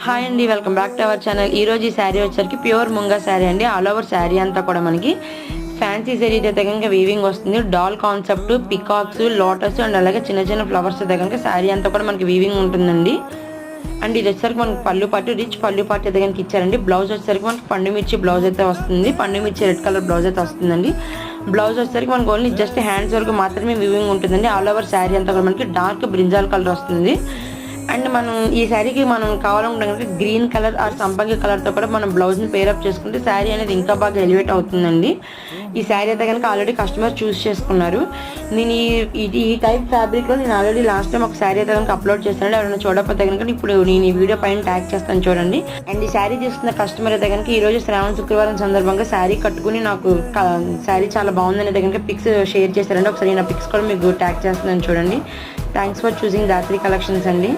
Hi అండి, welcome back to our channel. ఈరోజు ఈ శారీ వచ్చరికి ప్యూర్ ముంగా శారీ అండి. ఆల్ ఓవర్ శారీ అంతా కూడా మనకి ఫ్యాన్సీ శారీ అయితే కనుక వీవింగ్ వస్తుంది. Doll concept, peacocks, lotus and అలాగే చిన్న చిన్న ఫ్లవర్స్ అయితే కనుక శారీ అంతా కూడా మనకి వీవింగ్ ఉంటుందండి. అండ్ ఇది వచ్చేసరికి మనకి పళ్ళు పాటు రిచ్ పళ్ళు పాటు అయితే కనుక ఇచ్చారండి. బ్లౌజ్ వచ్చేసరికి మనకి పండు మిర్చి బ్లౌజ్ అయితే వస్తుంది. పండు మిర్చి రెడ్ కలర్ బ్లౌజ్ అయితే వస్తుందండి. బ్లౌజ్ వచ్చేసరికి మనకు ఓన్లీ జస్ట్ హ్యాండ్స్ వరకు మాత్రమే వీవింగ్ ఉంటుందండి. ఆల్ ఓవర్ శారీ అంతా కూడా మనకి డార్క్ బ్రింజాల్ కలర్ వస్తుంది. అండ్ మనం ఈ శారీకి మనం కావాలనుకుంటే కనుక గ్రీన్ కలర్ ఆర్ సంపంగి కలర్తో కూడా మనం బ్లౌజ్ని పేరప్ చేసుకుంటే శారీ అనేది ఇంకా బాగా ఎలివేట్ అవుతుందండి. ఈ శారీ అయితే కనుక ఆల్రెడీ కస్టమర్ చూస్ చేసుకున్నారు. నేను ఈ టైప్ ఫ్యాబ్రిక్లో నేను ఆల్రెడీ లాస్ట్ టైం ఒక శారీ అయితే కనుక అప్లోడ్ చేస్తానండి. ఎవరైనా చూడకపోతే కనుక ఇప్పుడు నేను ఈ వీడియో పైన ట్యాగ్ చేస్తాను చూడండి. అండ్ ఈ శారీ తీసుకున్న కస్టమర్ అయితే కనుక ఈరోజు శ్రావణ శుక్రవారం సందర్భంగా శారీ కట్టుకుని నాకు శారీ చాలా బాగుందని అయితే కనుక పిక్స్ షేర్ చేశారండి. ఒకసారి నా పిక్స్ కూడా మీకు ట్యాగ్ చేస్తున్నాను చూడండి. Thanks for choosing Dhatri collections అండి.